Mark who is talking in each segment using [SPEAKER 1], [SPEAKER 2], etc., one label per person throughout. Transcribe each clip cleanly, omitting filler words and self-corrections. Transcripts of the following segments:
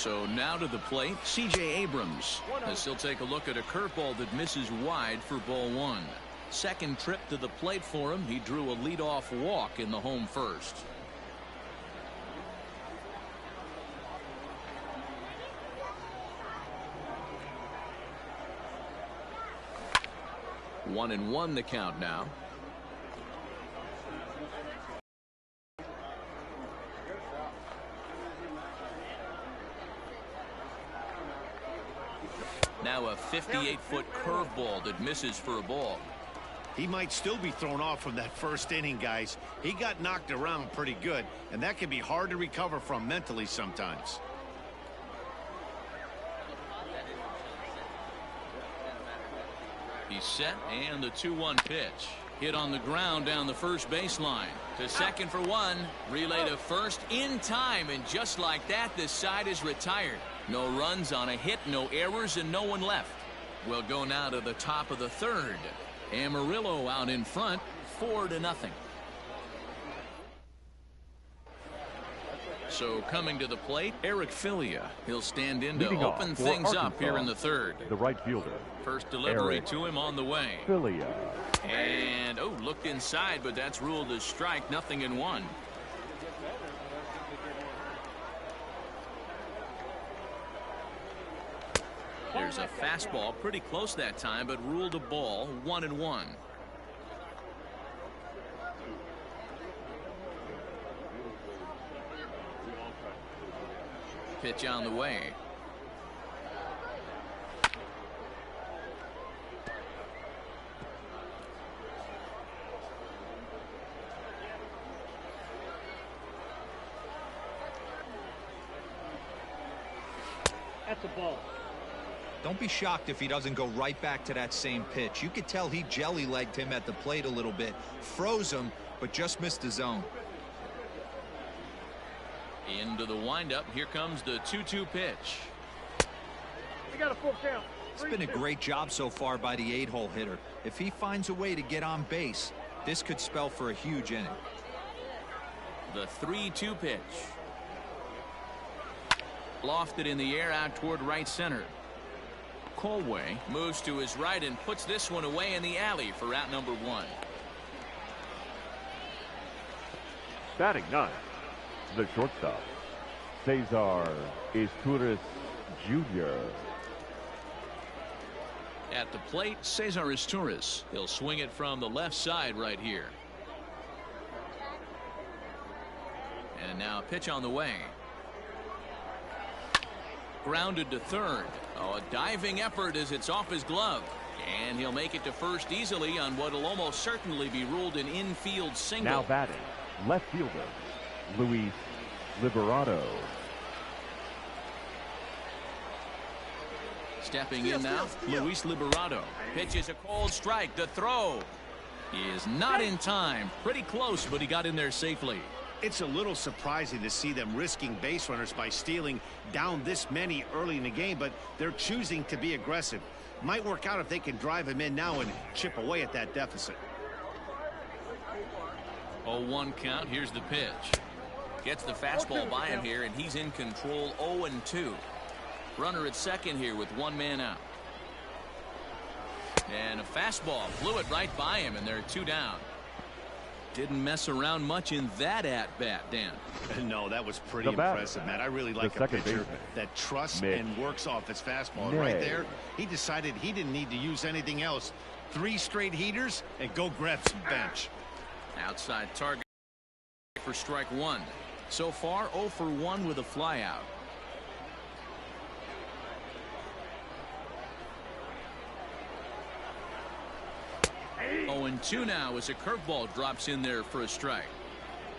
[SPEAKER 1] So now to the plate, C.J. Abrams, as he'll take a look at a curveball that misses wide for ball one. Second trip to the plate for him. He drew a leadoff walk in the home first. One and one the count now. Now a 58-foot curveball that misses for a ball.
[SPEAKER 2] He might still be thrown off from that first inning, guys. He got knocked around pretty good, and that can be hard to recover from mentally sometimes.
[SPEAKER 1] He's set, and the 2-1 pitch. Hit on the ground down the first baseline. To second for one. Relay to first in time, and just like that, this side is retired. No runs on a hit, no errors, and no one left. We'll go now to the top of the third. Amarillo out in front, 4-0. So coming to the plate, Eric Filia. He'll stand in to open things up here in the third.
[SPEAKER 3] The right fielder.
[SPEAKER 1] First delivery to him on the way.
[SPEAKER 3] Filia.
[SPEAKER 1] And looked inside, but that's ruled as strike. 0-1. There's a fastball, pretty close that time, but ruled a ball. 1-1. Pitch on the way.
[SPEAKER 4] That's a ball.
[SPEAKER 5] Don't be shocked if he doesn't go right back to that same pitch. You could tell he jelly-legged him at the plate a little bit, froze him, but just missed the zone.
[SPEAKER 1] Into the windup. Here comes the 2-2 pitch.
[SPEAKER 4] We got a full count.
[SPEAKER 5] It's been a great job so far by the 8-hole hitter. If he finds a way to get on base, this could spell for a huge inning.
[SPEAKER 1] The 3-2 pitch. Lofted in the air out toward right center. Colway moves to his right and puts this one away in the alley for out number one.
[SPEAKER 3] Batting ninth, the shortstop, Cesar Izturis Jr.
[SPEAKER 1] At the plate, Cesar Izturis. He'll swing it from the left side right here. And now a pitch on the way. Grounded to third. A diving effort as it's off his glove. And he'll make it to first easily on what will almost certainly be ruled an infield single.
[SPEAKER 3] Now batting, left fielder, Luis Liberato.
[SPEAKER 1] Stepping in now, Luis Liberato. Pitches a cold strike. The throw is not in time. Pretty close, but he got in there safely.
[SPEAKER 2] It's a little surprising to see them risking base runners by stealing down this many early in the game, but they're choosing to be aggressive. Might work out if they can drive him in now and chip away at that deficit.
[SPEAKER 1] 0-1 count. Here's the pitch. Gets the fastball by him here, and he's in control. 0-2. Runner at second here with one man out. And a fastball flew it right by him, and they're two down. Didn't mess around much in that at-bat, Dan.
[SPEAKER 2] No, that was pretty impressive, Matt. I really like a pitcher that trusts and works off his fastball. Right there, he decided he didn't need to use anything else. 3 straight heaters and go grab some bench.
[SPEAKER 1] Outside target for strike one. So far, 0 for 1 with a flyout. 0-2 now as a curveball drops in there for a strike.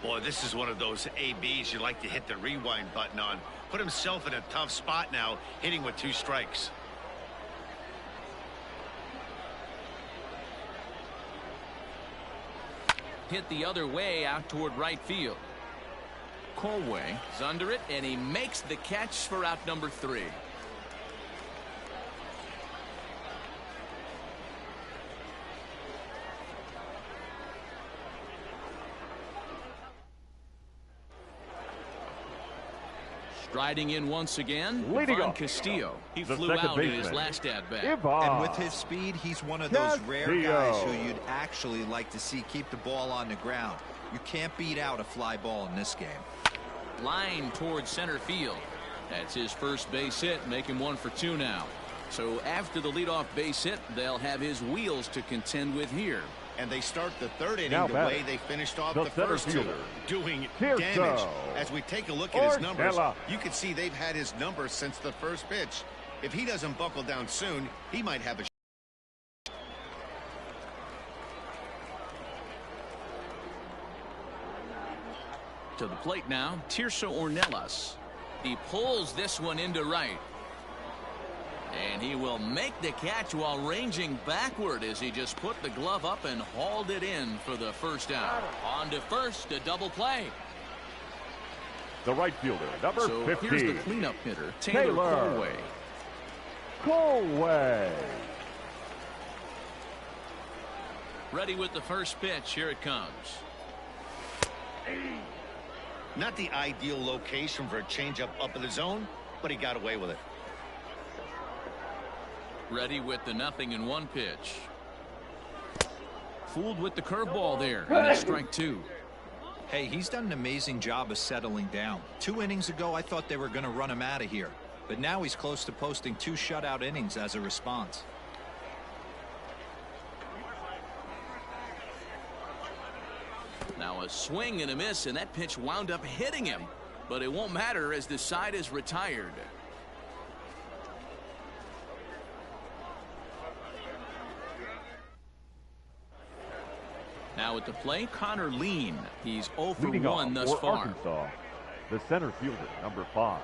[SPEAKER 2] Boy, this is one of those ABs you like to hit the rewind button on. Put himself in a tough spot now, hitting with 2 strikes.
[SPEAKER 1] Hit the other way out toward right field. Colway is under it, and he makes the catch for out number 3. Striding in once again, Castillo. He flew out in his last at-bat.
[SPEAKER 5] And with his speed, he's one of those rare guys who you'd actually like to see keep the ball on the ground. You can't beat out a fly ball in this game.
[SPEAKER 1] Line towards center field. That's his first base hit, making 1 for 2 now. So after the leadoff base hit, they'll have his wheels to contend with here.
[SPEAKER 2] And they start the third inning the way they finished off the first two, doing damage. As we take a look at his numbers, you can see they've had his numbers since the first pitch. If he doesn't buckle down soon, he might have a
[SPEAKER 1] to the plate now, Tirso Ornelas. He pulls this one into right. And he will make the catch while ranging backward as he just put the glove up and hauled it in for the first out. On to first, a double play.
[SPEAKER 3] The right fielder, number 15.
[SPEAKER 1] Here's the cleanup hitter, Taylor
[SPEAKER 3] Colway.
[SPEAKER 1] Ready with the first pitch. Here it comes.
[SPEAKER 2] Not the ideal location for a changeup up in the zone, but he got away with it.
[SPEAKER 1] Ready with the 0-1 pitch. Fooled with the curveball there, and it's strike 2.
[SPEAKER 5] Hey, he's done an amazing job of settling down. 2 innings ago, I thought they were going to run him out of here. But now he's close to posting 2 shutout innings as a response.
[SPEAKER 1] Now a swing and a miss, and that pitch wound up hitting him. But it won't matter as the side is retired. Now at the plate, Connor Lean. He's 0 for 1 thus far.
[SPEAKER 3] Arkansas, the center fielder, number 5,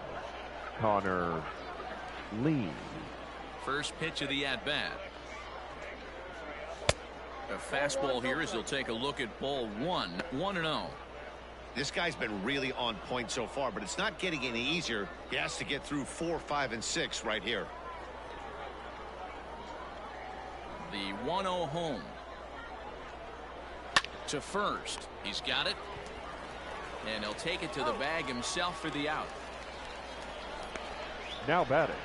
[SPEAKER 3] Connor Lean.
[SPEAKER 1] First pitch of the at-bat. A fastball here as he'll take a look at ball 1, 1-0.
[SPEAKER 2] This guy's been really on point so far, but it's not getting any easier. He has to get through 4, 5, and 6 right here.
[SPEAKER 1] The 1-0 home. To first. He's got it. And he'll take it to the bag himself for the out.
[SPEAKER 3] Now batting,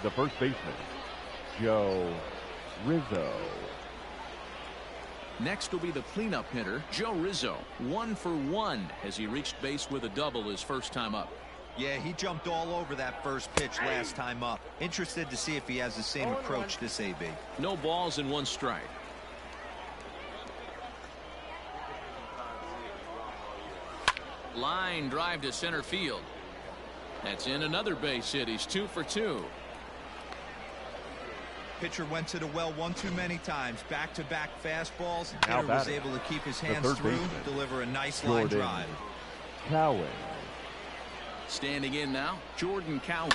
[SPEAKER 3] the first baseman, Joe Rizzo.
[SPEAKER 1] Next will be the cleanup hitter, Joe Rizzo. 1 for 1 as he reached base with a double his first time up.
[SPEAKER 5] Yeah, he jumped all over that first pitch last time up. Interested to see if he has the same approach this AB.
[SPEAKER 1] No balls and 1 strike. Line drive to center field. That's in another base hit. He's 2 for 2.
[SPEAKER 5] Pitcher went to the well one too many times. Back-to-back fastballs. Hitter was able to keep his hands through, deliver a nice line drive.
[SPEAKER 3] Cowan.
[SPEAKER 1] Standing in now, Jordan Cowan.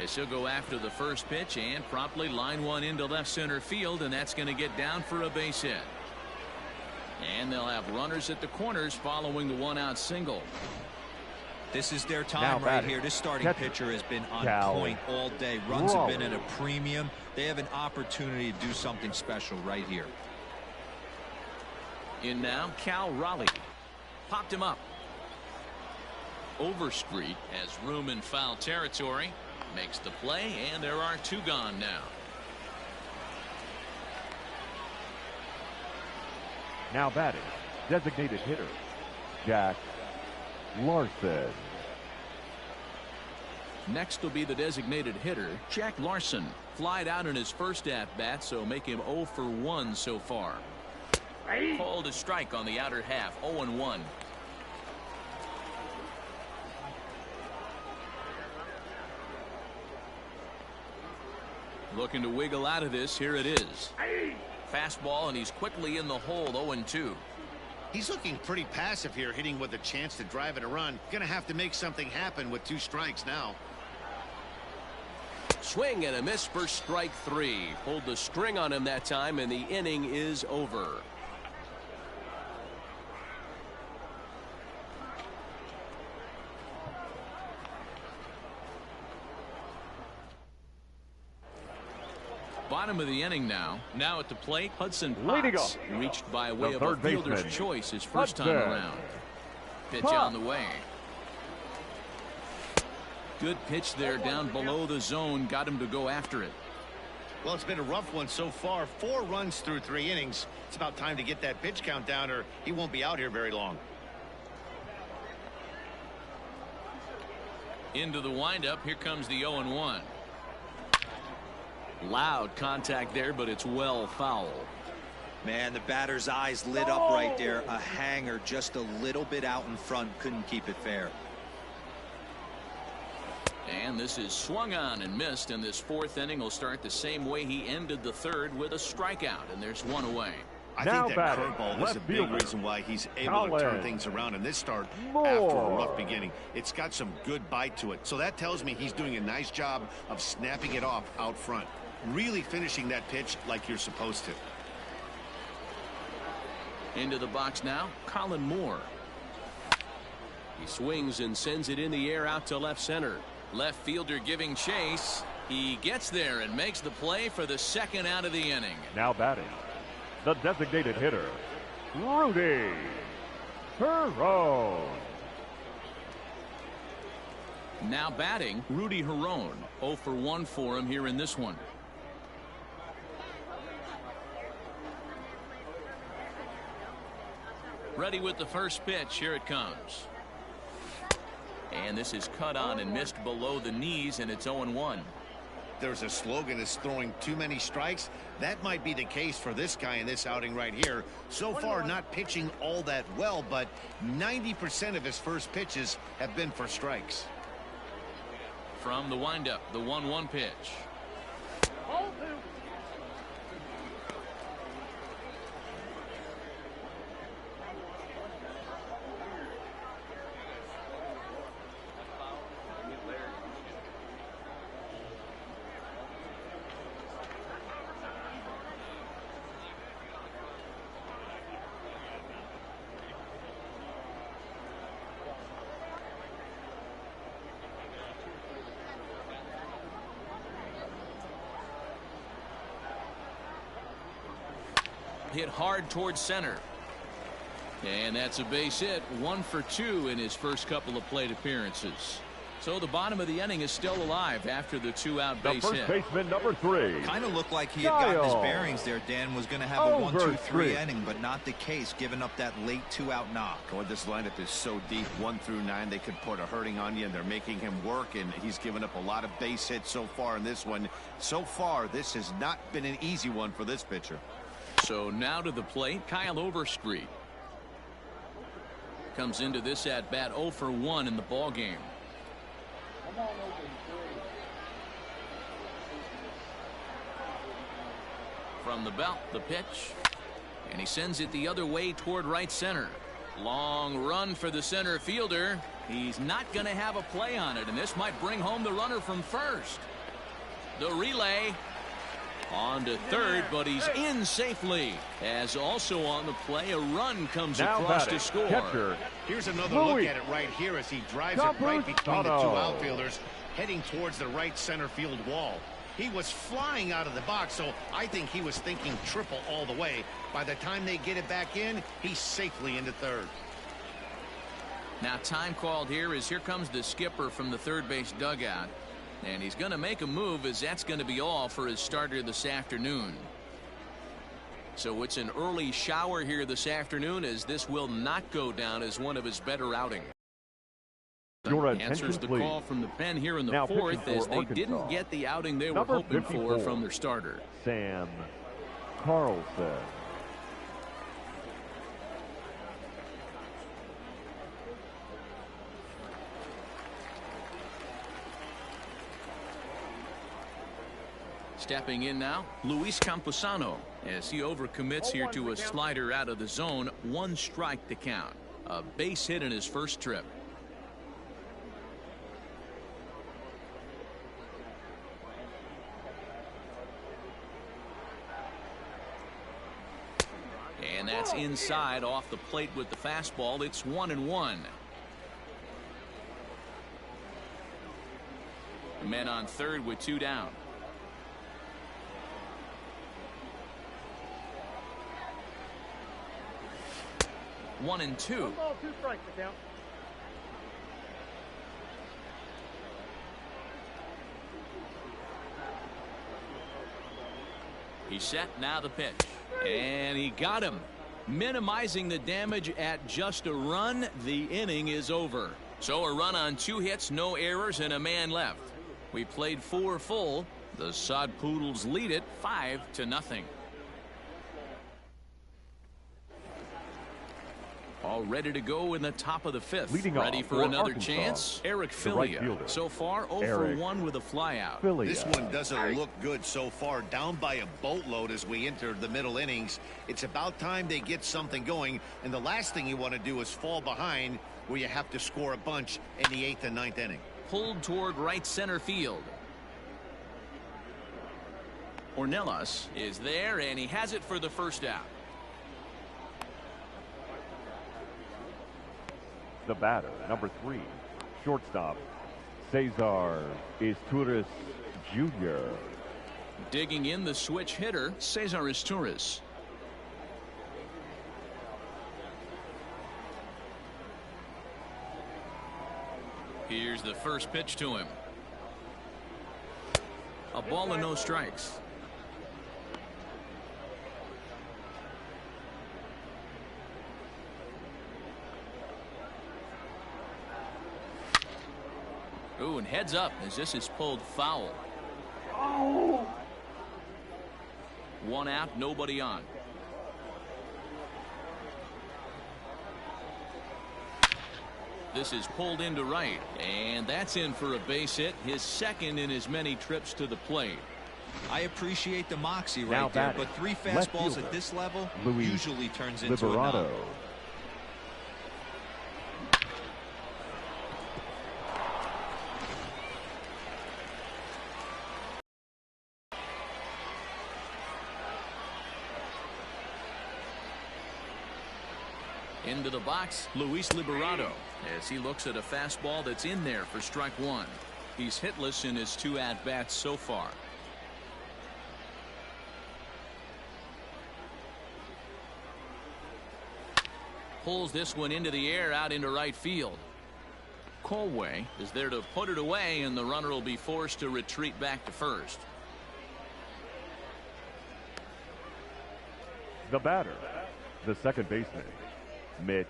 [SPEAKER 1] As he'll go after the first pitch and promptly line one into left center field, and that's going to get down for a base hit. And they'll have runners at the corners following the 1-out single.
[SPEAKER 5] This is their time right here. This starting pitcher has been on point all day. Runs have been at a premium. They have an opportunity to do something special right here.
[SPEAKER 1] In now, Cal Raleigh. Popped him up. Overstreet has room in foul territory. Makes the play, and there are 2 gone now.
[SPEAKER 3] Now batting, designated hitter, Jack Larson.
[SPEAKER 1] Next will be the designated hitter, Jack Larson. Flied out in his first at-bat, so make him 0 for 1 so far. Called a strike on the outer half, 0-1. Looking to wiggle out of this. Here it is. Fastball, and he's quickly in the hole, 0-2.
[SPEAKER 2] He's looking pretty passive here, hitting with a chance to drive in a run. Gonna have to make something happen with 2 strikes now.
[SPEAKER 1] Swing and a miss for strike 3. Pulled the string on him that time, and the inning is over. Bottom of the inning now. Now at the plate, Hudson Potts. Reached by way of a fielder's choice his first time around. Pitch on the way. Good pitch there down below the zone. Got him to go after it.
[SPEAKER 2] Well, it's been a rough one so far. 4 runs through 3 innings. It's about time to get that pitch count down, or he won't be out here very long.
[SPEAKER 1] Into the windup. Here comes the 0-1. Loud contact there, but it's well foul.
[SPEAKER 5] Man, the batter's eyes lit up right there. A hanger just a little bit out in front. Couldn't keep it fair.
[SPEAKER 1] And this is swung on and missed, and this 4th inning will start the same way he ended the 3rd, with a strikeout, and there's 1 away.
[SPEAKER 2] I think that curveball is a big reason why he's able to turn things around in this start after a rough beginning. It's got some good bite to it, so that tells me he's doing a nice job of snapping it off out front, really finishing that pitch like you're supposed to.
[SPEAKER 1] Into the box now, Colin Moore.
[SPEAKER 6] He swings and sends it in the air out to left center.
[SPEAKER 1] Left fielder giving chase. He gets there and makes the play for the 2nd out of the inning.
[SPEAKER 3] Now batting, the designated hitter, Rudy Herron.
[SPEAKER 1] Now batting, Rudy Herron. 0 for 1 for him here in this one. Ready with the first pitch. Here it comes. And this is cut on and missed below the knees, and it's 0-1.
[SPEAKER 2] There's a slogan that's throwing too many strikes. That might be the case for this guy in this outing right here. So far, not pitching all that well, but 90% of his first pitches have been for strikes.
[SPEAKER 1] From the windup, the 1-1 pitch. Hit hard towards center. And that's a base hit. 1 for 2 in his first couple of plate appearances. So the bottom of the inning is still alive after the 2-out base hit.
[SPEAKER 3] The first baseman, number 3.
[SPEAKER 5] Kind of looked like he had gotten his bearings there. Dan was going to have a 1-2-3 inning, but not the case, giving up that late 2-out knock.
[SPEAKER 2] Oh, this lineup is so deep, 1 through 9. They could put a hurting on you, and they're making him work, and he's given up a lot of base hits so far in this one. So far, this has not been an easy one for this pitcher.
[SPEAKER 1] So now to the plate, Kyle Overstreet. Comes into this at bat 0 for 1 in the ball game. From the belt, the pitch, and he sends it the other way toward right center. Long run for the center fielder. He's not going to have a play on it, and this might bring home the runner from first. The relay. On to third, but he's in safely. As also on the play, a run comes across to score.
[SPEAKER 3] Catcher,
[SPEAKER 2] here's another look at it right here as he drives it right between the 2 outfielders, heading towards the right center field wall. He was flying out of the box, so I think he was thinking triple all the way. By the time they get it back in, he's safely into third.
[SPEAKER 1] Now time called here as here comes the skipper from the third base dugout. And he's going to make a move, as that's going to be all for his starter this afternoon. So it's an early shower here this afternoon, as this will not go down as one of his better outings. Answers the call from the pen here in the 4th, as they didn't get the outing they were hoping for from their starter.
[SPEAKER 3] Sam Carlson.
[SPEAKER 1] Stepping in now, Luis Camposano, as he overcommits here to a slider out of the zone. 1 strike to count. A base hit in his first trip. And that's inside off the plate with the fastball. It's 1-1. Men on third with 2 down. 1-2.
[SPEAKER 4] 1 ball, 2 strikes to count.
[SPEAKER 1] He's set, now the pitch. And he got him. Minimizing the damage at just a run. The inning is over. So a run on 2 hits, no errors, and a man left. We played 4 full. The Sod Poodles lead it 5-0. All ready to go in the top of the 5th.
[SPEAKER 3] Leading
[SPEAKER 1] ready
[SPEAKER 3] off
[SPEAKER 1] for another
[SPEAKER 3] Arkansas,
[SPEAKER 1] chance. Eric
[SPEAKER 3] right
[SPEAKER 1] Filia. So far 0 for 1 with a flyout.
[SPEAKER 2] This one doesn't look good so far. Down by a boatload as we enter the middle innings. It's about time they get something going. And the last thing you want to do is fall behind where you have to score a bunch in the 8th and 9th inning.
[SPEAKER 1] Pulled toward right center field. Ornelas is there, and he has it for the first out.
[SPEAKER 3] The batter, number 3, shortstop, Cesar Izturis Jr.
[SPEAKER 1] Digging in the switch hitter, Cesar Izturis. Here's the first pitch to him. A ball and no strikes. Ooh, and heads up as this is pulled foul.
[SPEAKER 4] Oh.
[SPEAKER 1] 1 out, nobody on. This is pulled into right, and that's in for a base hit, his second in as many trips to the plate.
[SPEAKER 5] I appreciate the moxie
[SPEAKER 3] Now
[SPEAKER 5] right there,
[SPEAKER 3] batting,
[SPEAKER 5] but 3 fastballs at this level usually turns into a knock.
[SPEAKER 1] Into the box, Luis Liberato, as he looks at a fastball that's in there for strike 1. He's hitless in his 2 at-bats so far. Pulls this one into the air out into right field. Colway is there to put it away, and the runner will be forced to retreat back to first.
[SPEAKER 3] The batter, the second baseman, Mitch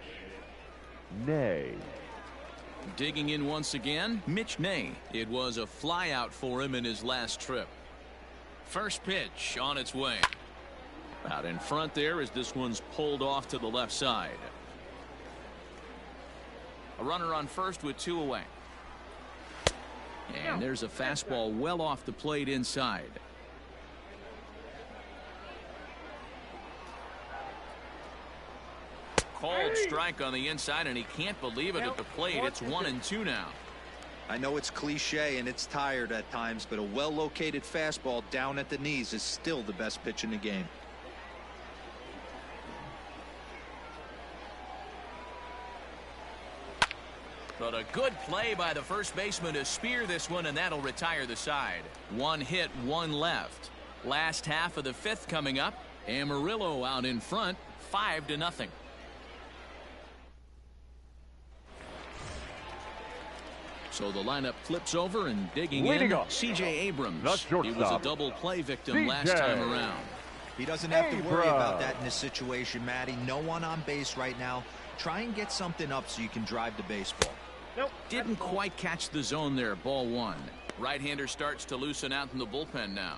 [SPEAKER 3] Ney.
[SPEAKER 1] Digging in once again, Mitch Ney. It was a flyout for him in his last trip. First pitch on its way. Out in front there as this one's pulled off to the left side. A runner on first with 2 away. And there's a fastball well off the plate inside. Called strike on the inside, and he can't believe it at the plate. It's 1-2 now.
[SPEAKER 5] I know it's cliche and it's tired at times, but a well-located fastball down at the knees is still the best pitch in the game.
[SPEAKER 1] But a good play by the first baseman to spear this one, and that'll retire the side. 1 hit, 1 left. Last half of the 5th coming up. Amarillo out in front, 5-0. So the lineup flips over, and digging in, C.J. Abrams. He was a double play victim last time around.
[SPEAKER 5] He doesn't have to worry about that in this situation, Matty. No one on base right now. Try and get something up so you can drive the baseball.
[SPEAKER 4] Nope.
[SPEAKER 1] Didn't quite catch the zone there. Ball 1. Right-hander starts to loosen out in the bullpen now.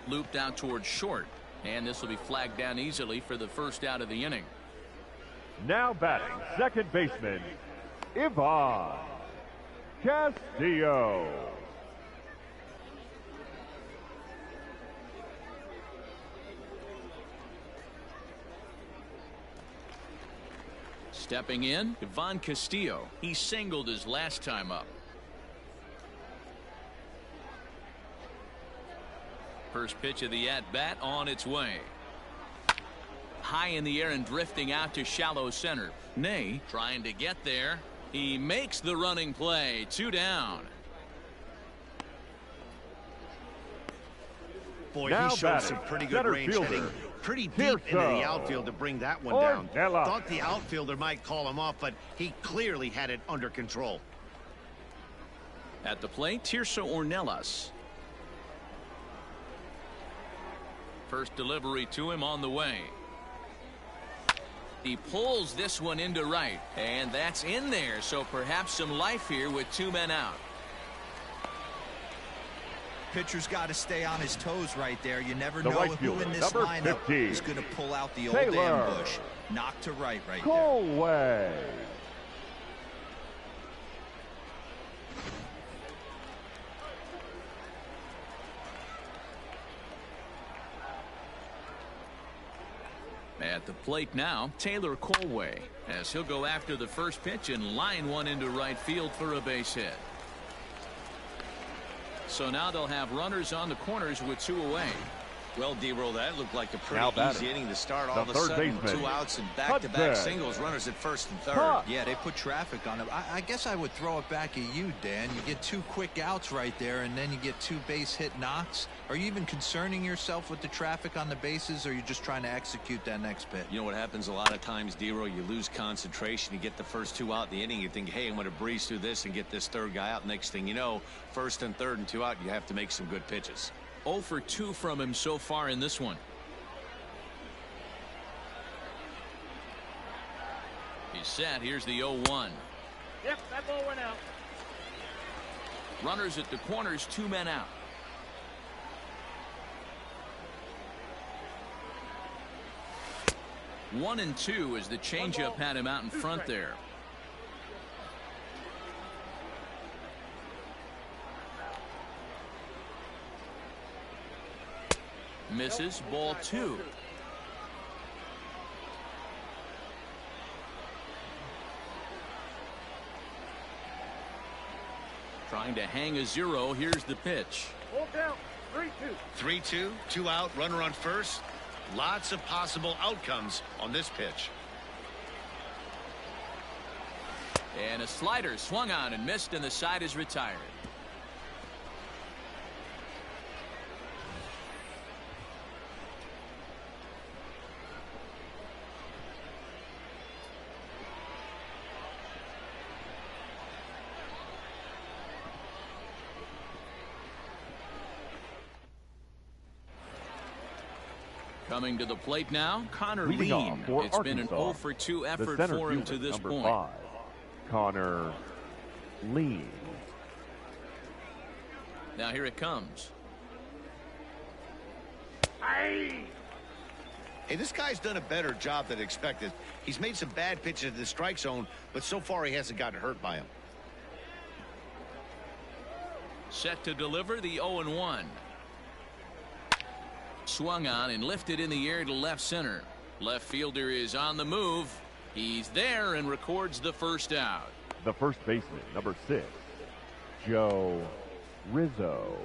[SPEAKER 1] Looped out towards short, and this will be flagged down easily for the first out of the inning.
[SPEAKER 3] Now batting, second baseman, Ivan Castillo.
[SPEAKER 1] Stepping in, Ivan Castillo. He singled his last time up. First pitch of the at-bat on its way. High in the air and drifting out to shallow center. Ney trying to get there. He makes the running play. 2 down.
[SPEAKER 2] Boy, he showed some pretty good range hitting. pretty deep into the outfield to bring that one down. Thought the outfielder might call him off, but he clearly had it under control.
[SPEAKER 1] At the plate, Tirso Ornelas. First delivery to him on the way. He pulls this one into right, and that's in there, so perhaps some life here with 2 men out.
[SPEAKER 5] Pitcher's got to stay on his toes right there. You never know who in this lineup is going to pull out the old ambush. Knock to right there.
[SPEAKER 1] At the plate now, Taylor Colway, as he'll go after the first pitch and line one into right field for a base hit. So now they'll have runners on the corners with 2 away.
[SPEAKER 2] Well, D-Roll, that looked like a pretty easy inning to start. All of a sudden, 2 outs and back-to-back singles, runners at first and third.
[SPEAKER 5] Yeah, they put traffic on him. I guess I would throw it back at you, Dan. You get 2 quick outs right there, and then you get 2 base hit knocks. Are you even concerning yourself with the traffic on the bases, or are you just trying to execute that next pitch?
[SPEAKER 2] You know what happens a lot of times, D-Roll? You lose concentration. You get the first 2 out in the inning. You think, hey, I'm going to breeze through this and get this 3rd guy out. Next thing you know, 1st and 3rd and 2 out, you have to make some good pitches.
[SPEAKER 1] 0 for 2 from him so far in this one. He's set. Here's the 0-1.
[SPEAKER 4] Yep, that ball went out.
[SPEAKER 1] Runners at the corners, 2 men out. One and 2 as the changeup had him out in front there. Misses, ball 2. Trying to hang a 0. Here's the pitch.
[SPEAKER 4] Ball down. 3-2.
[SPEAKER 2] 3-2, 2 out, runner on first. Lots of possible outcomes on this pitch.
[SPEAKER 1] And a slider swung on and missed, and the side is retired. Coming to the plate now, Connor Lean. It's been an 0 for 2 effort for him to this point.
[SPEAKER 3] 5, Connor Lean.
[SPEAKER 1] Now here it comes.
[SPEAKER 2] Hey, this guy's done a better job than expected. He's made some bad pitches in the strike zone, but so far he hasn't gotten hurt by him.
[SPEAKER 1] Set to deliver the 0-1. Swung on and lifted in the air to left center. Left fielder is on the move. He's there and records the first out.
[SPEAKER 3] The first baseman, number 6, Joe Rizzo.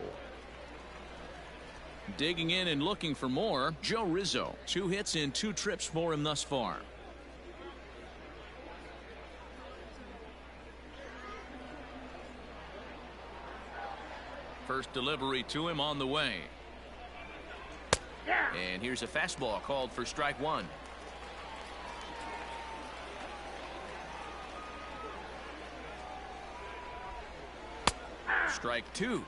[SPEAKER 1] Digging in and looking for more, Joe Rizzo. 2 hits in 2 trips for him thus far. First delivery to him on the way. And here's a fastball called for strike 1. Strike 2.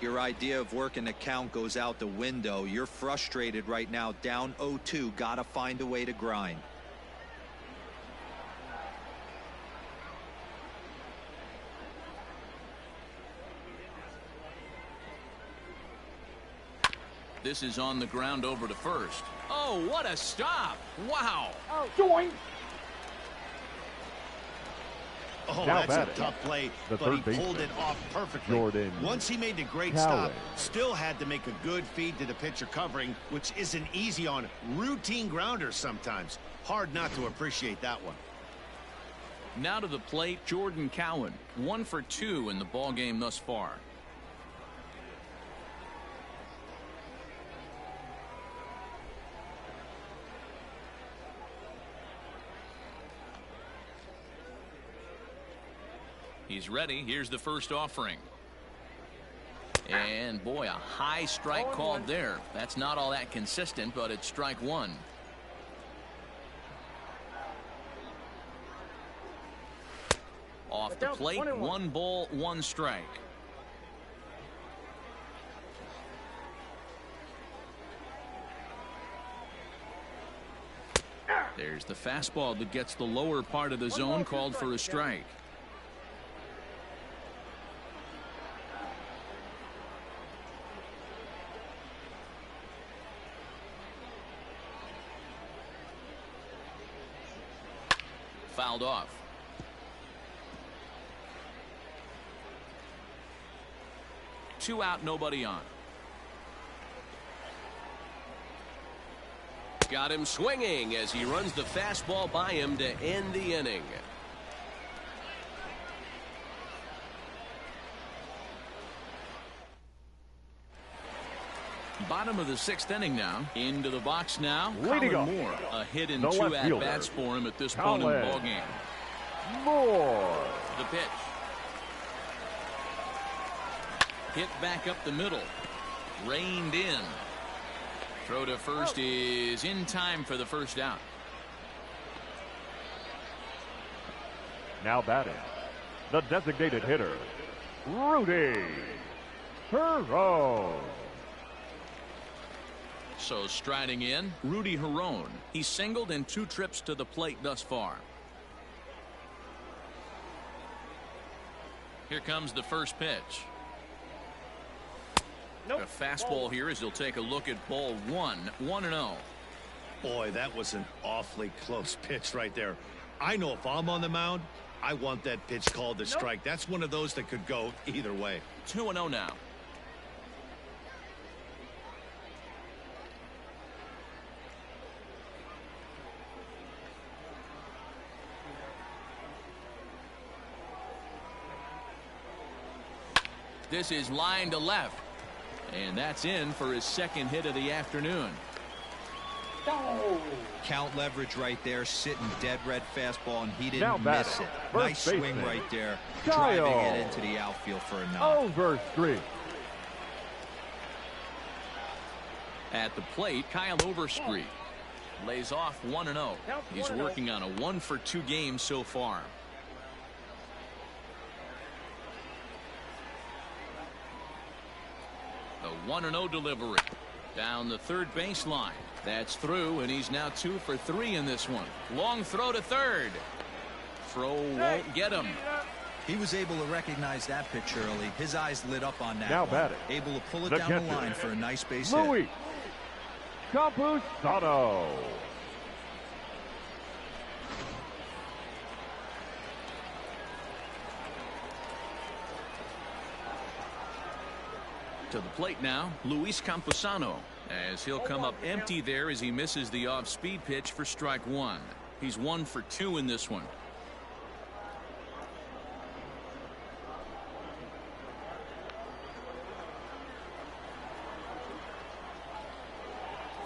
[SPEAKER 5] Your idea of working the count goes out the window. You're frustrated right now, down 0-2. Gotta find a way to grind.
[SPEAKER 1] This is on the ground over to first. Oh, what a stop. Wow.
[SPEAKER 4] Oh, join.
[SPEAKER 2] Oh, that's a tough play, but he pulled it off perfectly. Once he made the great stop, still had to make a good feed to the pitcher covering, which isn't easy on routine grounders sometimes. Hard not to appreciate that one.
[SPEAKER 1] Now to the plate, Jordan Cowan. 1 for 2 in the ball game thus far. He's ready. Here's the first offering. And boy, a high strike called there. That's not all that consistent, but it's strike one. Off the plate, 1 ball, 1 strike. There's the fastball that gets the lower part of the zone, called for a strike. Fouled off. Two out, nobody on.
[SPEAKER 6] Got him swinging as he runs the fastball by him to end the inning.
[SPEAKER 1] Bottom of the 6th inning now. Into the box now.
[SPEAKER 3] Leading
[SPEAKER 1] Colin
[SPEAKER 3] off.
[SPEAKER 1] Moore. A hit in
[SPEAKER 3] The
[SPEAKER 1] 2
[SPEAKER 3] left fielder,
[SPEAKER 1] at-bats for him at this point in the
[SPEAKER 3] Colin
[SPEAKER 1] ballgame.
[SPEAKER 3] Moore.
[SPEAKER 1] The pitch. Hit back up the middle. Reined in. Throw to first is in time for the first out.
[SPEAKER 3] Now batting, the designated hitter, Rudy Herron.
[SPEAKER 1] So striding in, Rudy Herron. He's singled in 2 trips to the plate thus far. Here comes the first pitch.
[SPEAKER 4] Nope.
[SPEAKER 1] A fastball here as he'll take a look at ball 1, 1-0.
[SPEAKER 2] Boy, that was an awfully close pitch right there. I know if I'm on the mound, I want that pitch called a strike. That's one of those that could go either way.
[SPEAKER 1] 2-0 now. This is line to left. And that's in for his 2nd hit of the afternoon.
[SPEAKER 5] Count leverage right there, sitting dead red fastball, and he
[SPEAKER 3] Now
[SPEAKER 5] didn't
[SPEAKER 3] batting,
[SPEAKER 5] miss it.
[SPEAKER 3] first
[SPEAKER 5] Nice swing
[SPEAKER 3] baseman,
[SPEAKER 5] right there,
[SPEAKER 3] Kyle
[SPEAKER 5] driving it into the outfield for a knock.
[SPEAKER 3] Overstreet.
[SPEAKER 1] At the plate, Kyle Overstreet lays off 1-0. He's working on a 1-for-2 game so far. The 1-0 delivery down the 3rd baseline. That's through, and he's now 2 for 3 in this one. Long throw to 3rd. Throw won't get him.
[SPEAKER 5] He was able to recognize that pitch early. His eyes lit up on that
[SPEAKER 3] Now
[SPEAKER 5] one.
[SPEAKER 3] batting,
[SPEAKER 5] Able to pull it
[SPEAKER 3] the
[SPEAKER 5] down
[SPEAKER 3] catcher,
[SPEAKER 5] the line for a nice base hit.
[SPEAKER 3] Luis Campusano.
[SPEAKER 1] To the plate now, Luis Campusano, as he'll come up empty there as he misses the off-speed pitch for strike 1. He's 1 for 2 in this one.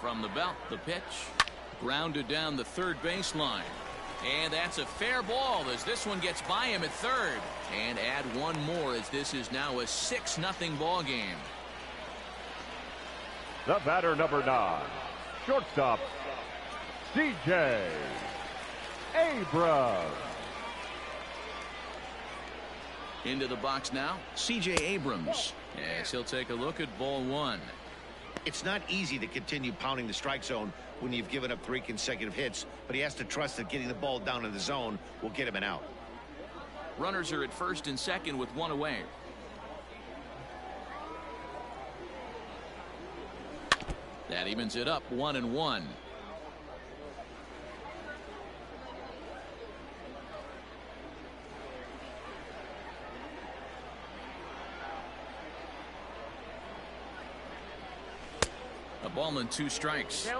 [SPEAKER 1] From the belt, the pitch grounded down the 3rd baseline. And that's a fair ball as this one gets by him at 3rd. And add 1 more as this is now a 6-0 ball game.
[SPEAKER 3] The batter, number 9, shortstop, C.J. Abrams.
[SPEAKER 1] Into the box now, C.J. Abrams, as he'll take a look at ball 1.
[SPEAKER 2] It's not easy to continue pounding the strike zone when you've given up 3 consecutive hits, but he has to trust that getting the ball down in the zone will get him an out.
[SPEAKER 1] Runners are at 1st and 2nd with 1 away. That evens it up, 1-1. A ball and 2 strikes.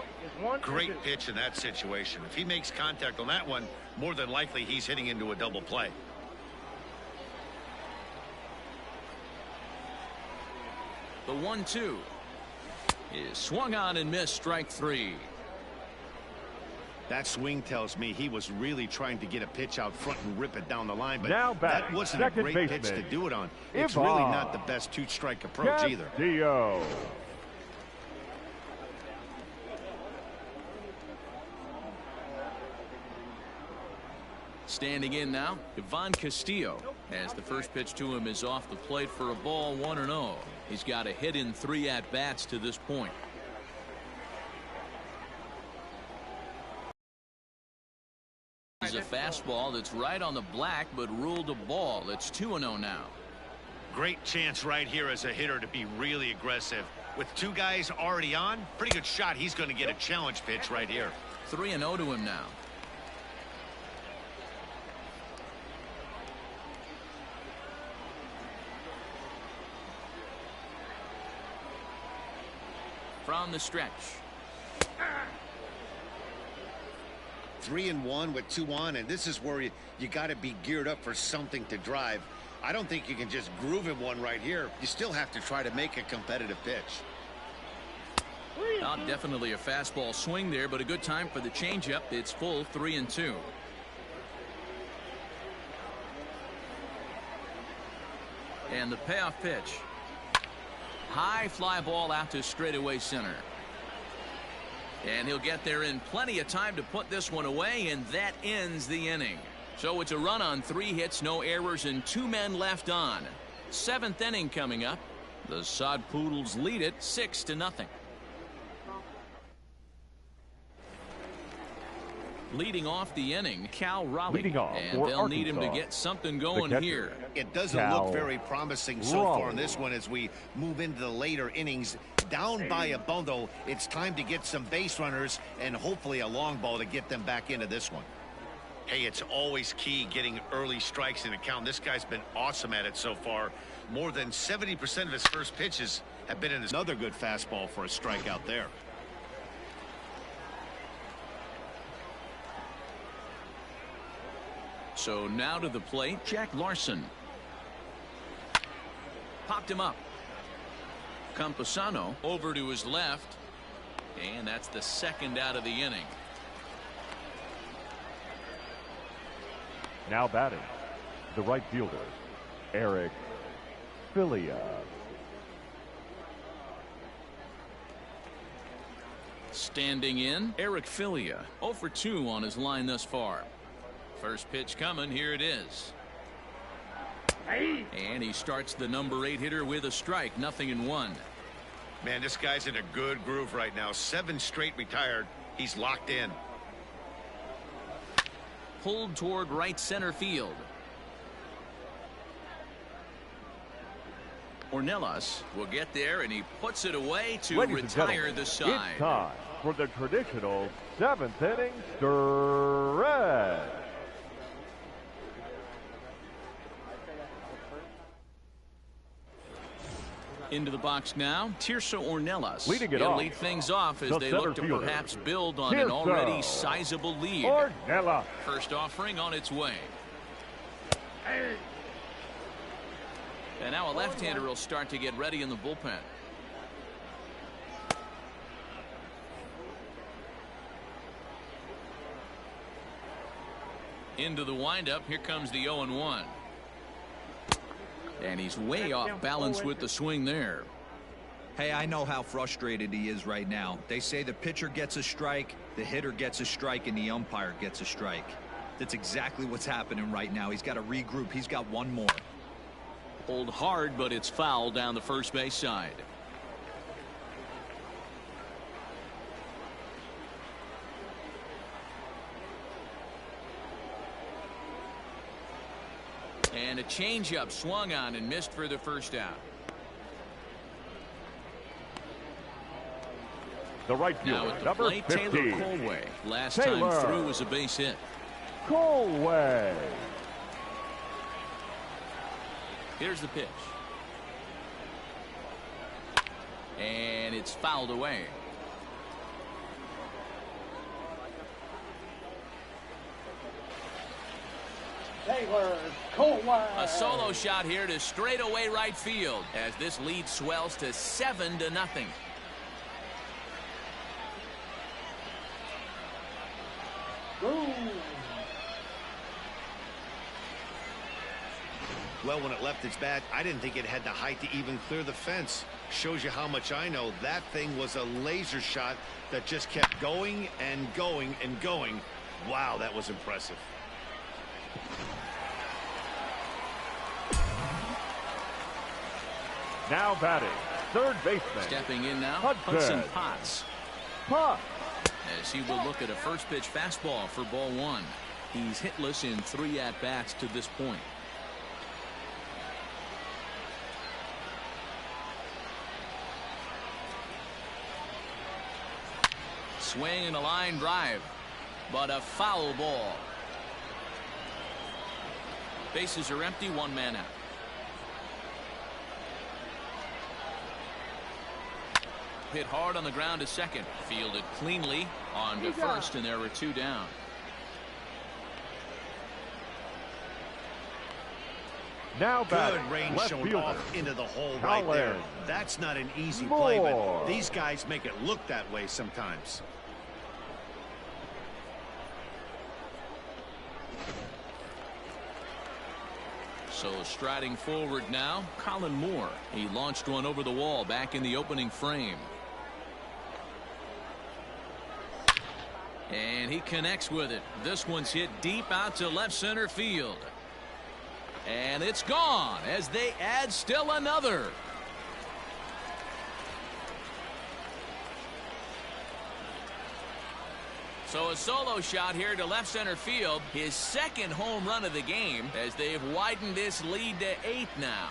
[SPEAKER 2] Great pitch in that situation. If he makes contact on that one, more than likely he's hitting into a double play.
[SPEAKER 1] The 1-2 is swung on and missed, strike 3.
[SPEAKER 2] That swing tells me he was really trying to get a pitch out front and rip it down the line, but
[SPEAKER 3] now
[SPEAKER 2] that wasn't a great pitch to do it on. It's really not the best two-strike approach either.
[SPEAKER 1] Standing in now, Ivan Castillo, as the first pitch to him is off the plate for a ball, 1-0. He's got a hit in 3 at-bats to this point. Is a fastball that's right on the black, but ruled a ball. It's 2-0 now.
[SPEAKER 2] Great chance right here as a hitter to be really aggressive. With 2 guys already on, pretty good shot. He's going to get a challenge pitch right here.
[SPEAKER 1] 3-0 to him now. From the stretch.
[SPEAKER 2] 3-1 with 2 on, and this is where you got to be geared up for something to drive. I don't think you can just groove him one right here. You still have to try to make a competitive pitch.
[SPEAKER 1] Not definitely a fastball swing there, but a good time for the changeup. It's full 3-2. And the payoff pitch. High fly ball out to straightaway center. And he'll get there in plenty of time to put this one away, and that ends the inning. So it's a run on 3 hits, no errors, and 2 men left on. 7th inning coming up. The Sod Poodles lead it 6-0. Leading off the inning, Cal Raleigh, and they'll need him to get something going here.
[SPEAKER 2] It doesn't look very promising so far in this one as we move into the later innings. Down by a bundle, it's time to get some base runners and hopefully a long ball to get them back into this one. Hey, it's always key getting early strikes in a count. This guy's been awesome at it so far. More than 70% of his first pitches have been in this. Another good fastball for a strikeout there.
[SPEAKER 1] So now to the plate, Jack Larson. Popped him up. Campusano over to his left, and that's the 2nd out of the inning.
[SPEAKER 3] Now batting, the right fielder, Eric Filia.
[SPEAKER 1] Standing in, Eric Filia, 0 for 2 on his line thus far. First pitch coming, here it is. And he starts the number 8 hitter with a strike, 0-1.
[SPEAKER 2] Man, this guy's in a good groove right now. 7 straight retired. He's locked in.
[SPEAKER 1] Pulled toward right center field. Ornelas will get there, and he puts it away to retire the side.
[SPEAKER 3] It's time for the traditional 7th inning stretch.
[SPEAKER 1] Into the box now, Tirso Ornelas.
[SPEAKER 3] He'll
[SPEAKER 1] lead things off as they look to perhaps build on an already sizable lead.
[SPEAKER 3] Ornelas.
[SPEAKER 1] First offering on its way. And now a left-hander will start to get ready in the bullpen. Into the windup, here comes the 0-1. And he's way off balance with the swing there.
[SPEAKER 5] Hey, I know how frustrated he is right now. They say the pitcher gets a strike, the hitter gets a strike, and the umpire gets a strike. That's exactly what's happening right now. He's got to regroup. He's got one more.
[SPEAKER 1] Pulled hard, but it's foul down the first base side. And a changeup swung on and missed for the first out.
[SPEAKER 3] The right fielder,
[SPEAKER 1] now at the
[SPEAKER 3] number
[SPEAKER 1] plate,
[SPEAKER 3] 15.
[SPEAKER 1] Taylor Colway. Last time through was a base hit.
[SPEAKER 3] Colway.
[SPEAKER 1] Here's the pitch. And it's fouled away.
[SPEAKER 4] Taylor Colway.
[SPEAKER 1] A solo shot here to straightaway right field as this lead swells to 7-0.
[SPEAKER 4] Boom.
[SPEAKER 2] Well, when it left its bat, I didn't think it had the height to even clear the fence. Shows you how much I know. That thing was a laser shot that just kept going and going and going. Wow, that was impressive.
[SPEAKER 3] Now batting, third baseman.
[SPEAKER 1] Stepping in now,
[SPEAKER 3] Hudson
[SPEAKER 1] Potts.
[SPEAKER 3] Potts.
[SPEAKER 1] As he will look at a first pitch fastball for ball one. He's hitless in 3 at-bats to this point. Swing and a line drive, but a foul ball. Bases are empty, 1 man out. Hit hard on the ground to second. Fielded cleanly on to first, and there were 2 down.
[SPEAKER 3] Now batting,
[SPEAKER 2] good range
[SPEAKER 3] left
[SPEAKER 2] shown
[SPEAKER 3] fielder.
[SPEAKER 2] off into the hole right there. That's not an easy play, but these guys make it look that way sometimes.
[SPEAKER 1] So striding forward now, Colin Moore. He launched one over the wall back in the opening frame. And he connects with it. This one's hit deep out to left center field. And it's gone as they add still another. So a solo shot here to left center field. His second home run of the game as they've widened this lead to 8 now.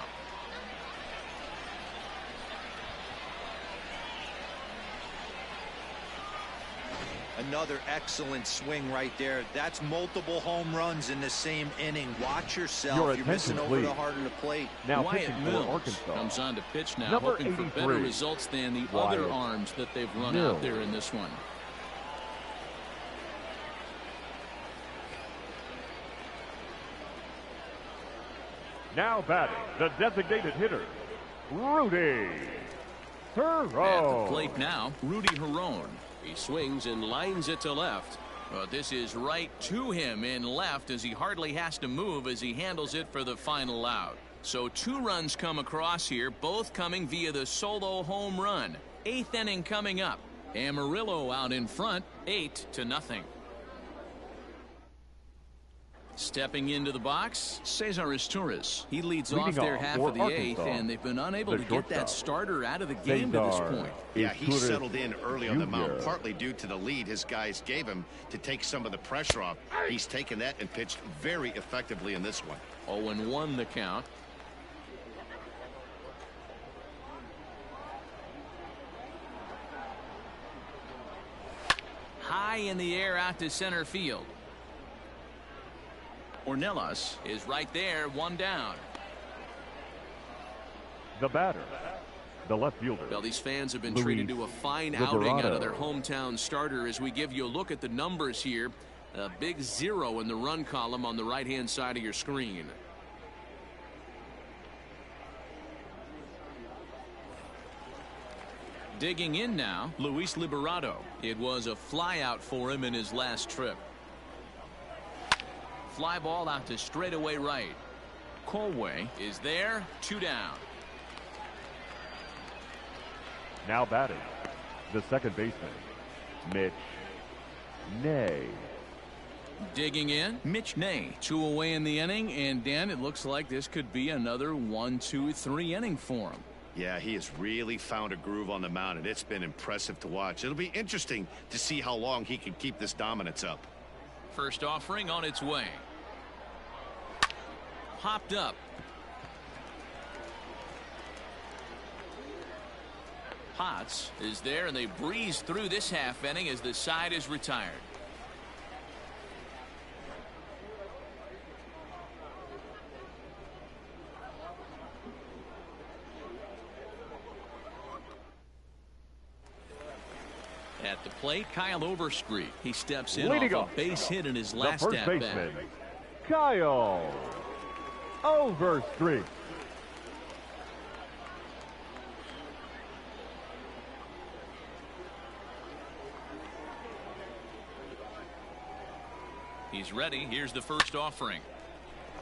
[SPEAKER 5] Another excellent swing right there. That's multiple home runs in the same inning. Watch yourself. You're missing over the heart of the plate.
[SPEAKER 3] Now
[SPEAKER 1] Wyatt Mills comes on to pitch now, hoping for better results than the other arms that they've run out there in this one.
[SPEAKER 3] Now batting, the designated hitter, Rudy Herron.
[SPEAKER 1] At the plate now, Rudy Herron.
[SPEAKER 6] He swings and lines it to left.
[SPEAKER 1] Well, this is right to him in left as he hardly has to move as he handles it for the final out. So 2 runs come across here, both coming via the solo home run. 8th inning coming up. Amarillo out in front, 8-0. Stepping into the box, Cesar Izturis. He leads off their half of the 8th, and they've been unable to get that starter out of the game to this point.
[SPEAKER 2] Yeah, he settled in early on the mound, partly due to the lead his guys gave him to take some of the pressure off. He's taken that and pitched very effectively in this one.
[SPEAKER 1] 0-1 the count. High in the air out to center field. Ornelas is right there, 1 down.
[SPEAKER 3] The batter, the left fielder.
[SPEAKER 1] Well, these fans have been treated to a fine outing out of their hometown starter as we give you a look at the numbers here. A big 0 in the run column on the right-hand side of your screen. Digging in now, Luis Liberato. It was a flyout for him in his last trip. Fly ball out to straightaway right. Colway is there, 2 down.
[SPEAKER 3] Now batting, the second baseman, Mitch Ney.
[SPEAKER 1] Digging in, Mitch Ney. 2 away in the inning, and Dan, it looks like this could be another 1, 2, 3 inning for him.
[SPEAKER 2] Yeah, he has really found a groove on the mound, and it's been impressive to watch. It'll be interesting to see how long he can keep this dominance up.
[SPEAKER 1] First offering on its way. Popped up. Potts is there, and they breeze through this half inning as the side is retired. At the plate, Kyle Overstreet. He steps in off a base hit in his last at-bat.
[SPEAKER 3] Kyle Overstreet.
[SPEAKER 1] He's ready. Here's the first offering.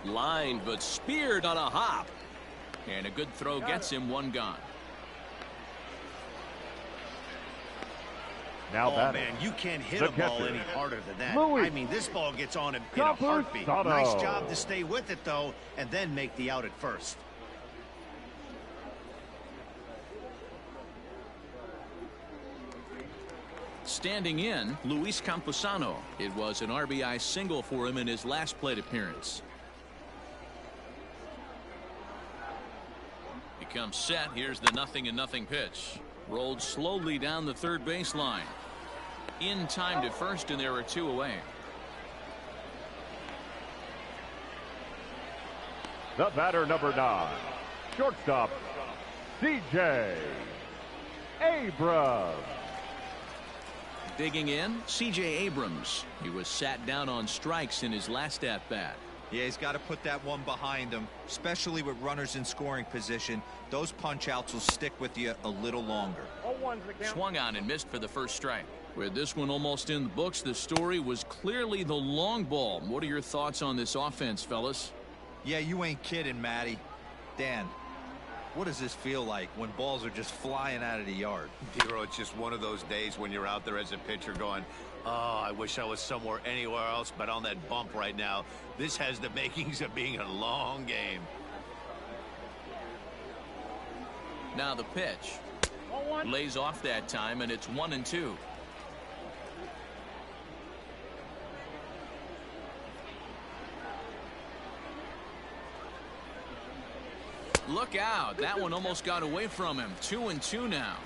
[SPEAKER 6] Lined but speared on a hop.
[SPEAKER 1] And a good throw gets him one gone.
[SPEAKER 3] Now
[SPEAKER 2] oh, man, you can't hit a ball any harder than that. I mean, this ball gets on him in a heartbeat. Nice job to stay with it, though, and then make the out at first.
[SPEAKER 1] Standing in, Luis Camposano. It was an RBI single for him in his last plate appearance. He comes set. Here's the 0-0 pitch. Rolled slowly down the third baseline. In time to first, and there are two away.
[SPEAKER 3] The batter, number 9, shortstop, C.J. Abrams.
[SPEAKER 1] Digging in, C.J. Abrams. He was sat down on strikes in his last at-bat.
[SPEAKER 5] Yeah, he's got to put that one behind him, especially with runners in scoring position. Those punch-outs will stick with you a little longer.
[SPEAKER 1] Swung on and missed for the first strike. With this one almost in the books, the story was clearly the long ball. What are your thoughts on this offense, fellas?
[SPEAKER 5] Yeah, you ain't kidding, Matty. Dan, what does this feel like when balls are just flying out of the yard?
[SPEAKER 2] Hero, it's just one of those days when you're out there as a pitcher going, oh, I wish I was somewhere anywhere else but on that bump right now. This has the makings of being a long game.
[SPEAKER 1] Now the pitch. Lays off that time, and it's 1-2. Look out. That one almost got away from him. 2-2 now.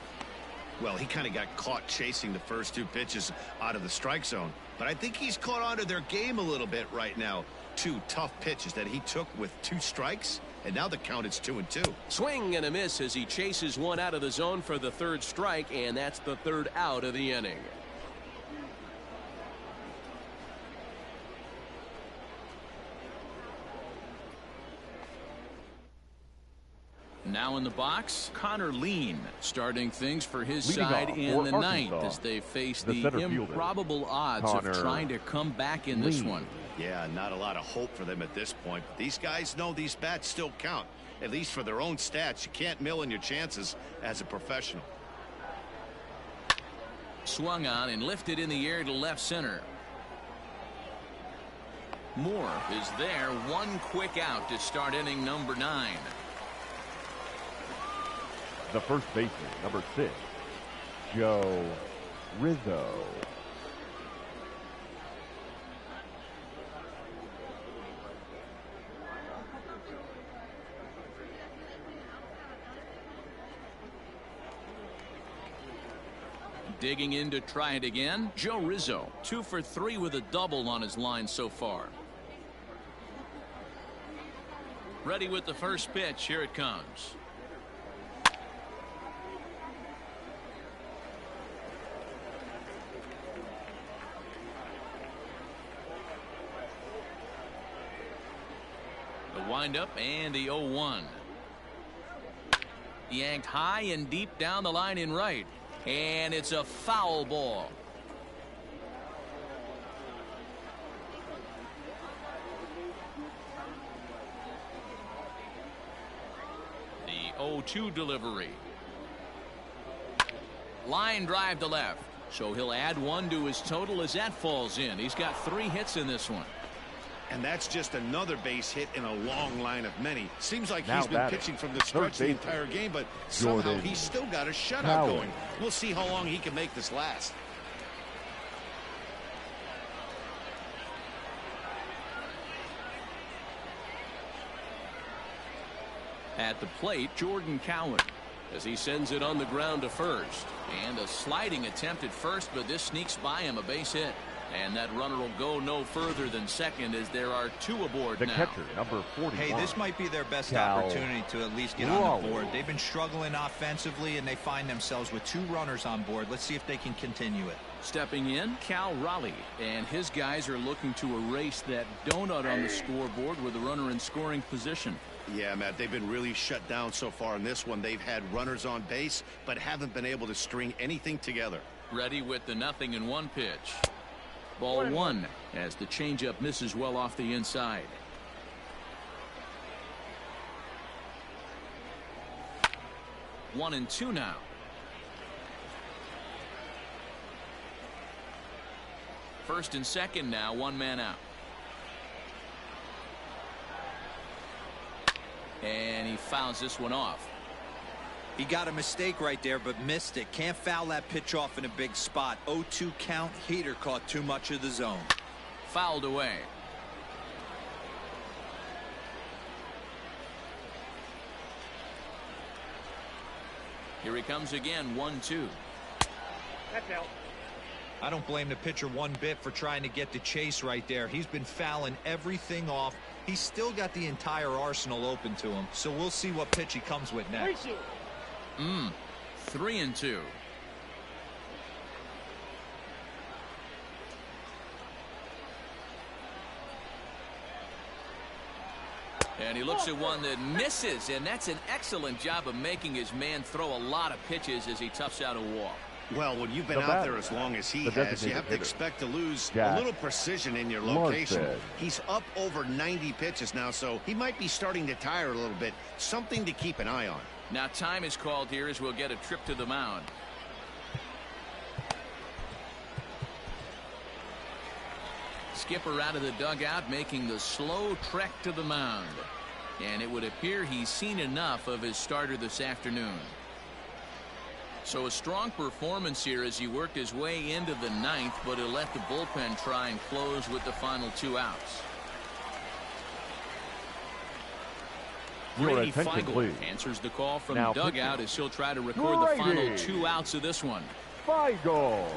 [SPEAKER 2] Well, he kind of got caught chasing the first two pitches out of the strike zone. But I think he's caught onto their game a little bit right now. Two tough pitches that he took with 2 strikes, and now the count is 2-2.
[SPEAKER 6] Swing and a miss as he chases one out of the zone for the third strike, and that's the third out of the inning.
[SPEAKER 1] Now in the box, Connor Lean starting things for his side in the ninth as they face the improbable odds of trying to come back in this one.
[SPEAKER 2] Yeah, not a lot of hope for them at this point. But these guys know these bats still count, at least for their own stats. You can't mill in your chances as a professional.
[SPEAKER 1] Swung on and lifted in the air to left center. Moore is there. One quick out to start inning number 9.
[SPEAKER 3] The first baseman, number 6, Joe Rizzo.
[SPEAKER 1] Digging in to try it again, Joe Rizzo, 2 for 3 with a double on his line so far. Ready with the first pitch. Here it comes. The windup and the 0-1. Yanked high and deep down the line in right. And it's a foul ball. The 0-2 delivery. Line drive to left. So he'll add 1 to his total as that falls in. He's got 3 hits in this one.
[SPEAKER 2] And that's just another base hit in a long line of many. Seems like he's been pitching from the stretch the entire game, but somehow he's still got a shutout going. We'll see how long he can make this last.
[SPEAKER 1] At the plate, Jordan Cowan as he sends it on the ground to first. And a sliding attempt at first, but this sneaks by him, a base hit. And that runner will go no further than second as there are 2 aboard now.
[SPEAKER 3] The catcher, number 41.
[SPEAKER 5] Hey, this might be their best opportunity to at least get on the board. They've been struggling offensively, and they find themselves with 2 runners on board. Let's see if they can continue it.
[SPEAKER 1] Stepping in, Cal Raleigh, and his guys are looking to erase that donut on the scoreboard with a runner in scoring position.
[SPEAKER 2] Yeah, Matt, they've been really shut down so far in this one. They've had runners on base, but haven't been able to string anything together.
[SPEAKER 1] Ready with the 0-1 pitch. Ball one as the changeup misses well off the inside. One and two now. First and second now, one man out. And he fouls this one off.
[SPEAKER 7] He got a mistake right there, but missed it. Can't foul that pitch off in a big spot. 0-2 count. Heater caught too much of the zone.
[SPEAKER 1] Fouled away. Here he comes again, 1-2.
[SPEAKER 4] That's out.
[SPEAKER 5] I don't blame the pitcher one bit for trying to get the chase right there. He's been fouling everything off. He's still got the entire arsenal open to him. So we'll see what pitch he comes with next.
[SPEAKER 1] 3-2. And he looks at one that misses, and that's an excellent job of making his man throw a lot of pitches as he toughs out a walk.
[SPEAKER 2] Well, when you've been out there as long as he has, you have to expect to lose a little precision in your location. He's up over 90 pitches now, so he might be starting to tire a little bit. Something to keep an eye on.
[SPEAKER 1] Now time is called here as we'll get a trip to the mound. Skipper out of the dugout making the slow trek to the mound. And it would appear he's seen enough of his starter this afternoon. So a strong performance here as he worked his way into the ninth, but he'll let the bullpen try and close with the final 2 outs. Brady Feigl answers the call from the dugout as he'll try to record the final 2 outs of this one.
[SPEAKER 3] Feigl.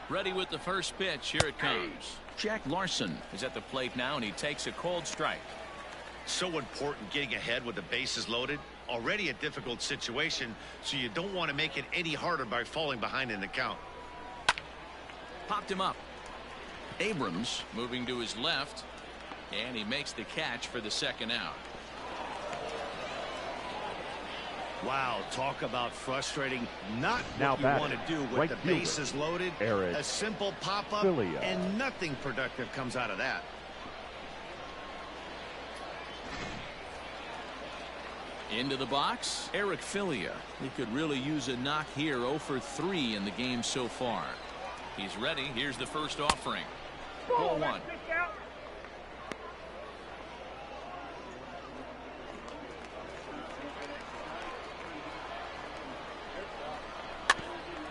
[SPEAKER 1] Ready with the first pitch. Here it comes. Jack Larson is at the plate now, and he takes a cold strike.
[SPEAKER 2] So important getting ahead with the bases loaded. Already a difficult situation, so you don't want to make it any harder by falling behind in the count.
[SPEAKER 1] Popped him up. Abrams moving to his left, and he makes the catch for the second out.
[SPEAKER 2] Wow, talk about frustrating. Not
[SPEAKER 3] now
[SPEAKER 2] what you want to do with the bases loaded.
[SPEAKER 3] Eric
[SPEAKER 2] a simple pop-up, and nothing productive comes out of that.
[SPEAKER 1] Into the box, Eric Filia. He could really use a knock here. 0 for 3 in the game so far. He's ready. Here's the first offering. Ball one.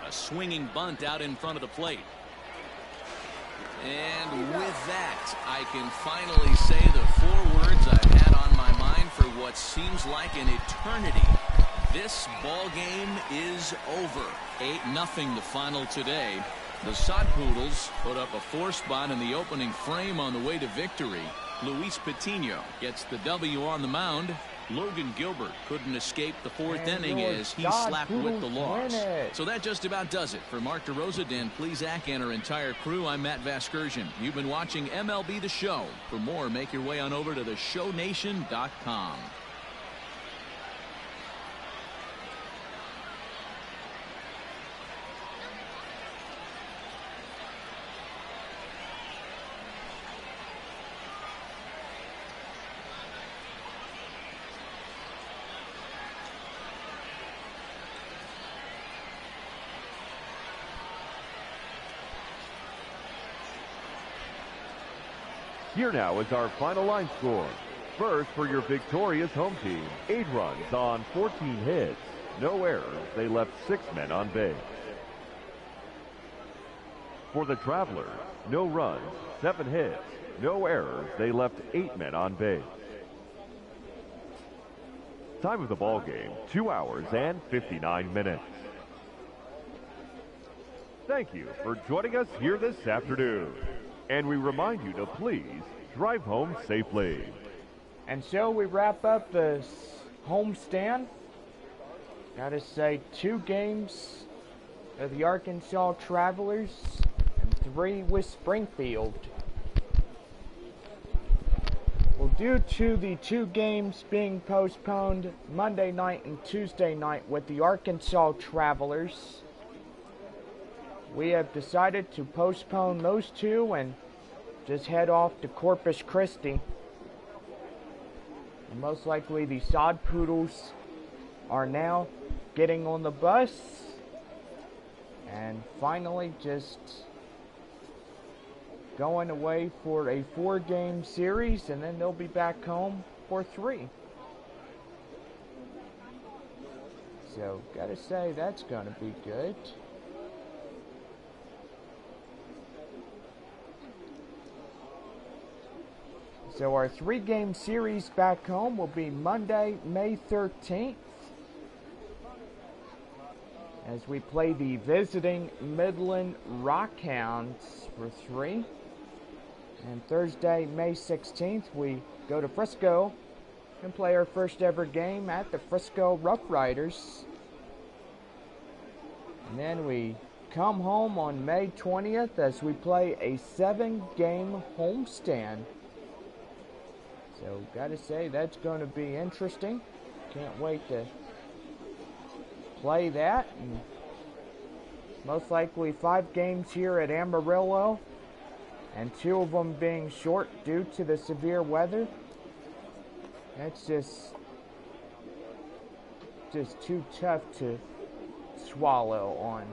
[SPEAKER 1] A swinging bunt out in front of the plate. And with that, I can finally say the 4 words I've had on my mind for what seems like an eternity. This ball game is over. 8-0 the final today. The Sod Poodles put up a 4 spot in the opening frame on the way to victory. Luis Patino gets the W on the mound. Logan Gilbert couldn't escape the 4th inning as he slapped with the loss. So that just about does it. For Mark DeRosa, Dan Plesac, and our entire crew, I'm Matt Vasgersian. You've been watching MLB The Show. For more, make your way on over to theshownation.com.
[SPEAKER 3] Here now is our final line score. First, for your victorious home team, 8 runs on 14 hits. No errors. They left 6 men on base. For the Travelers, no runs, 7 hits. No errors. They left 8 men on base. Time of the ball game, 2 hours and 59 minutes. Thank you for joining us here this afternoon. And we remind you to please drive home safely.
[SPEAKER 8] And so we wrap up the homestand. Gotta say, 2 games of the Arkansas Travelers and 3 with Springfield. Well, due to the 2 games being postponed Monday night and Tuesday night with the Arkansas Travelers, we have decided to postpone those 2 and just head off to Corpus Christi. And most likely the Sod Poodles are now getting on the bus and finally just going away for a 4-game series, and then they'll be back home for 3. So, gotta say, that's gonna be good. So our 3-game series back home will be Monday, May 13th, as we play the visiting Midland Rockhounds for 3. And Thursday, May 16th, we go to Frisco and play our first ever game at the Frisco Rough Riders. And then we come home on May 20th as we play a 7-game homestand. So, gotta say, that's going to be interesting. Can't wait to play that. And most likely 5 games here at Amarillo, and 2 of them being short due to the severe weather. That's just too tough to swallow on.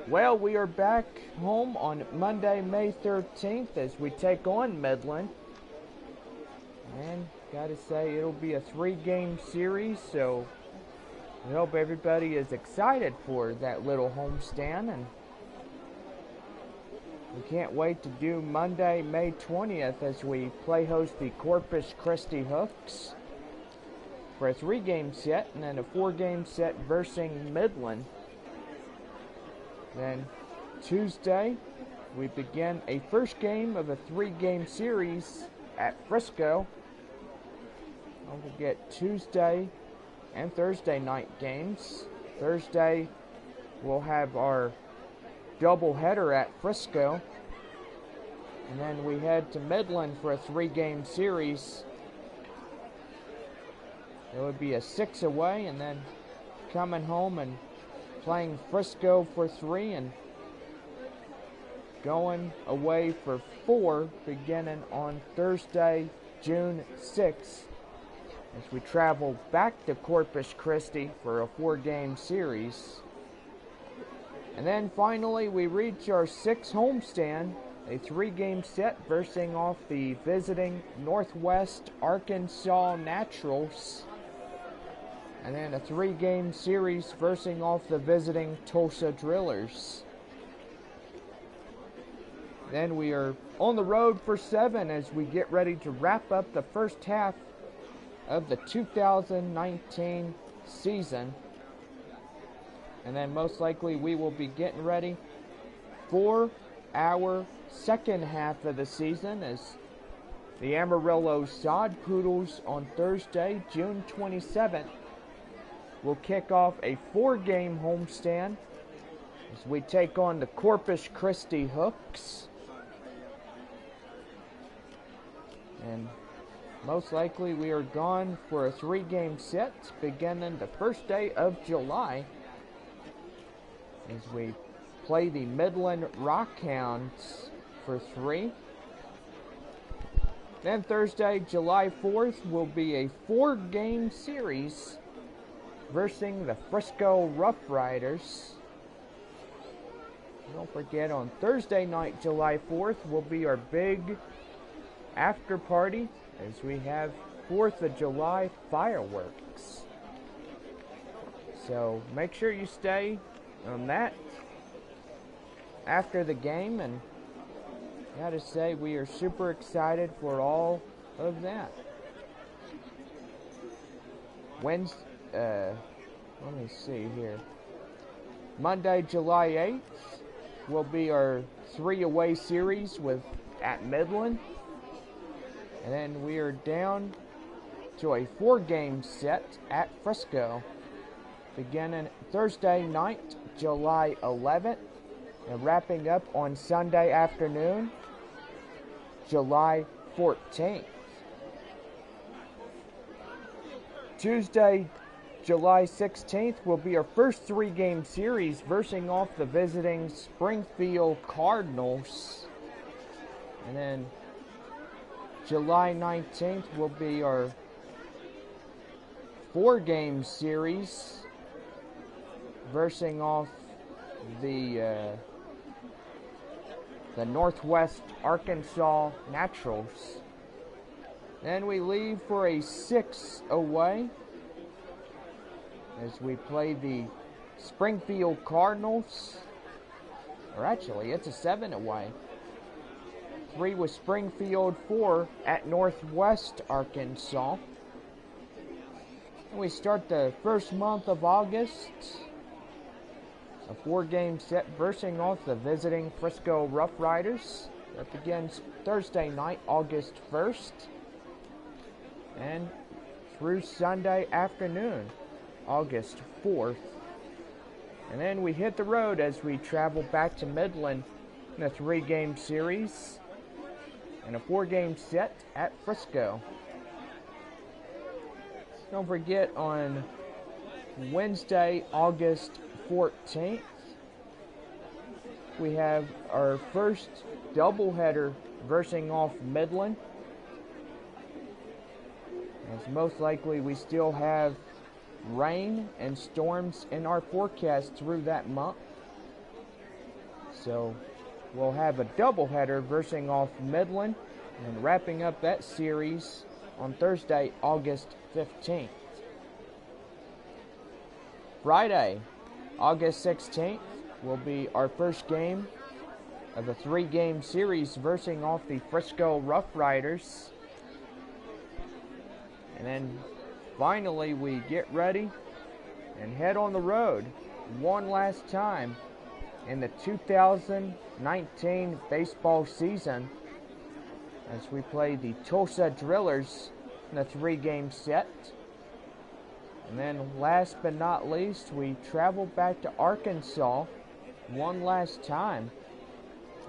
[SPEAKER 8] Well, we are back home on Monday, May 13th as we take on Midland. And gotta say, it'll be a 3-game series, so I hope everybody is excited for that little homestand, and we can't wait to do Monday, May 20th as we play host the Corpus Christi Hooks for a 3-game set, and then a 4-game set versus Midland. Then Tuesday, we begin a first game of a 3-game series at Frisco. Don't forget Tuesday and Thursday night games. Thursday, we'll have our doubleheader at Frisco. And then we head to Midland for a 3-game series. It would be a 6 away, and then coming home and playing Frisco for 3 and going away for 4 beginning on Thursday, June 6th, as we travel back to Corpus Christi for a 4-game series. And then finally we reach our 6th homestand, a 3-game set versing off the visiting Northwest Arkansas Naturals. And then a 3-game series versing off the visiting Tulsa Drillers. Then we are on the road for 7 as we get ready to wrap up the first half of the 2019 season. And then most likely we will be getting ready for our second half of the season as the Amarillo Sod Poodles on Thursday, June 27th, will kick off a 4-game homestand as we take on the Corpus Christi Hooks. And most likely we are gone for a 3-game set beginning the first day of July as we play the Midland Rockhounds for 3. Then Thursday, July 4th, will be a 4-game series versing the Frisco Rough Riders. Don't forget, on Thursday night, July 4th, will be our big after party as we have 4th of July fireworks. So make sure you stay on that after the game, and I gotta say we are super excited for all of that. Wednesday, let me see here. Monday, July 8th will be our 3 away series at Midland. And then we are down to a 4-game set at Frisco. beginning Thursday night, July 11th, and wrapping up on Sunday afternoon, July 14th. Tuesday, July 16th will be our first 3-game series versus off the visiting Springfield Cardinals. And then July 19th will be our 4-game series versus off the Northwest Arkansas Naturals. Then we leave for a 6 away as we play the Springfield Cardinals. Or actually, it's a 7 away. 3 with Springfield, 4 at Northwest Arkansas. And we start the first month of August. A 4-game set versus off the visiting Frisco Rough Riders. That begins Thursday night, August 1st. And through Sunday afternoon, August 4th. And then we hit the road as we travel back to Midland in a 3-game series and a 4-game set at Frisco. Don't forget, on Wednesday, August 14th, we have our first doubleheader versus off Midland. As most likely we still have rain and storms in our forecast through that month. So we'll have a doubleheader versus off Midland and wrapping up that series on Thursday, August 15th. Friday, August 16th will be our first game of a 3-game series versus off the Frisco Rough Riders. And then finally we get ready and head on the road one last time in the 2019 baseball season as we play the Tulsa Drillers in a 3-game set. And then last but not least, we travel back to Arkansas one last time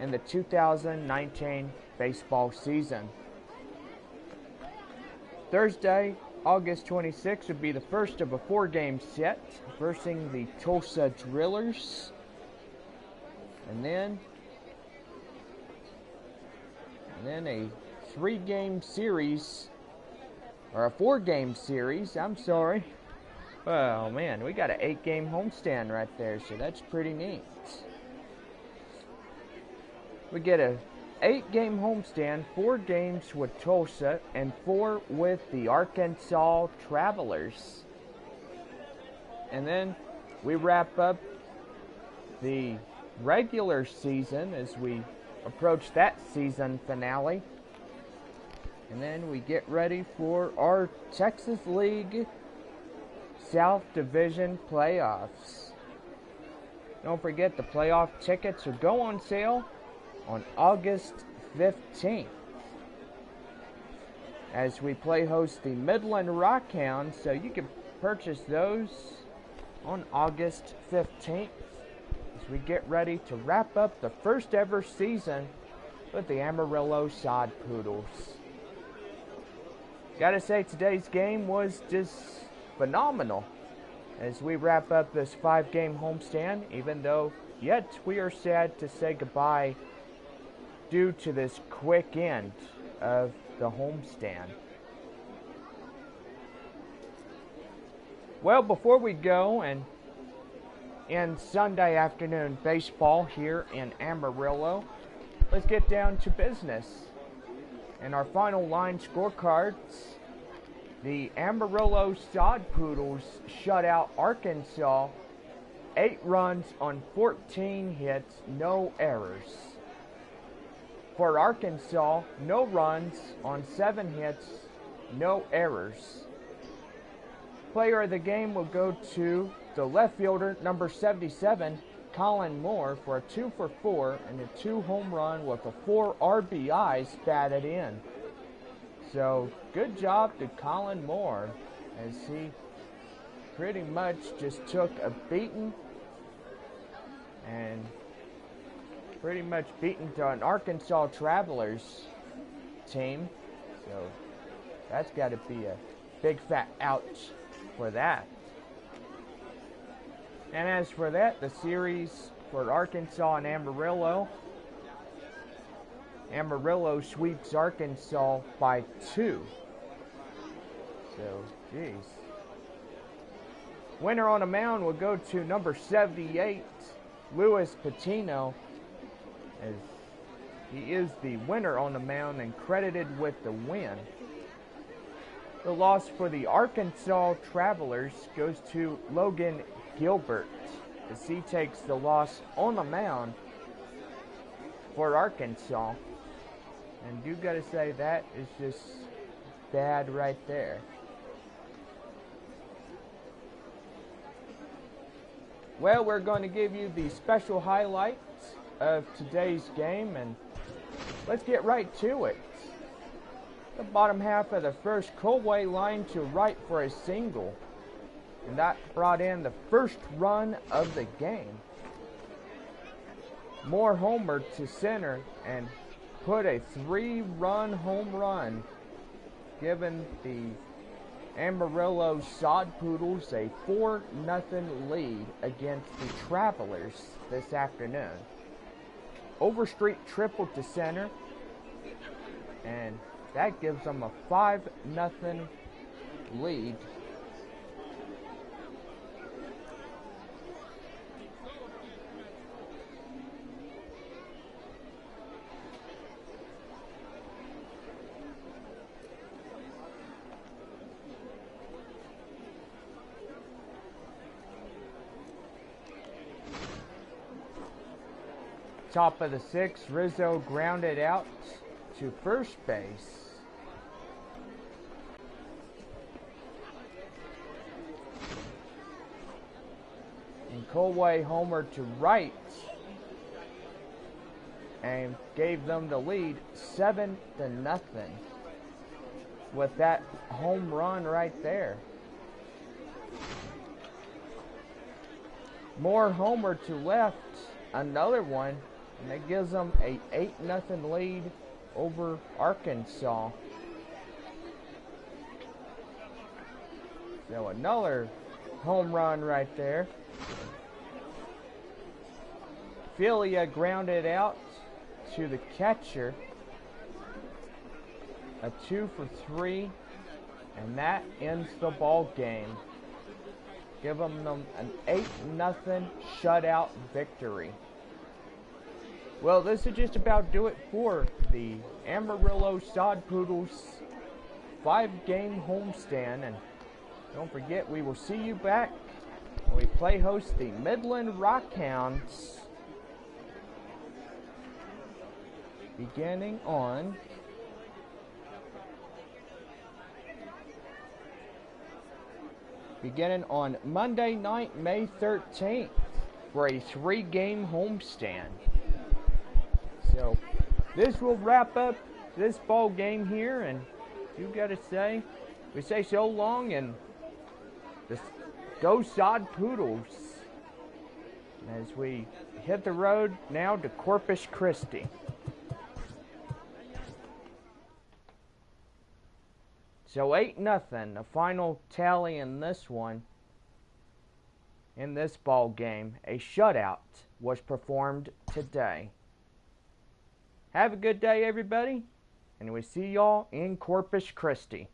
[SPEAKER 8] in the 2019 baseball season. Thursday, August 26th would be the first of a 4-game set versus the Tulsa Drillers. And then a 3-game series, or a 4-game series, I'm sorry. Oh man, we got an 8-game homestand right there, so that's pretty neat. We get a 8-game homestand, 4 games with Tulsa, and 4 with the Arkansas Travelers. And then we wrap up the regular season as we approach that season finale. And then we get ready for our Texas League South Division playoffs. Don't forget, the playoff tickets will go on sale on August 15th as we play host the Midland Rockhounds, so you can purchase those on August 15th as we get ready to wrap up the first ever season with the Amarillo Sod Poodles. Gotta say, today's game was just phenomenal as we wrap up this 5-game homestand, even though yet we are sad to say goodbye due to this quick end of the homestand. Well, before we go and end Sunday afternoon baseball here in Amarillo, let's get down to business. And our final line scorecards: the Amarillo Sod Poodles shut out Arkansas 8 runs on 14 hits, no errors. For Arkansas, no runs on 7 hits, no errors. Player of the game will go to the left fielder, number 77, Colin Moore, for a 2-for-4 and a 2 home run with a 4 RBIs batted in. So good job to Colin Moore as he pretty much just took a beating and pretty much beaten to an Arkansas Travelers team. So that's got to be a big fat ouch for that. And as for that, the series for Arkansas and Amarillo. Amarillo sweeps Arkansas by 2. So, geez. Winner on the mound will go to number 78, Luis Patino, as he is the winner on the mound and credited with the win. The loss for the Arkansas Travelers goes to Logan Gilbert, as he takes the loss on the mound for Arkansas. And you gotta say, that is just bad right there. Well, we're going to give you the special highlights of today's game, and let's get right to it. The bottom half of the first, Colway lined to right for a single, and that brought in the first run of the game. Moore homered to center and put a 3-run home run, giving the Amarillo Sod Poodles a 4-0 lead against the Travelers this afternoon. Overstreet tripled to center, and that gives them a 5-0 lead. Top of the 6th, Rizzo grounded out to first base. And Colway homered to right and gave them the lead 7-0 with that home run right there. Moore homered to left, another one. And that gives them a 8-0 lead over Arkansas. So another home run right there. Filia grounded out to the catcher. A 2 for 3. And that ends the ball game, giving them an 8-0 shutout victory. Well, this is just about do it for the Amarillo Sod Poodles 5-game homestand. And don't forget, we will see you back when we play host the Midland Rockhounds beginning on Monday night, May 13th, for a 3-game homestand. So this will wrap up this ball game here, and you gotta say, we say so long, and go Sod Poodles as we hit the road now to Corpus Christi. So 8-0, the final tally in this one. In this ball game, a shutout was performed today. Have a good day, everybody, and we see y'all in Corpus Christi.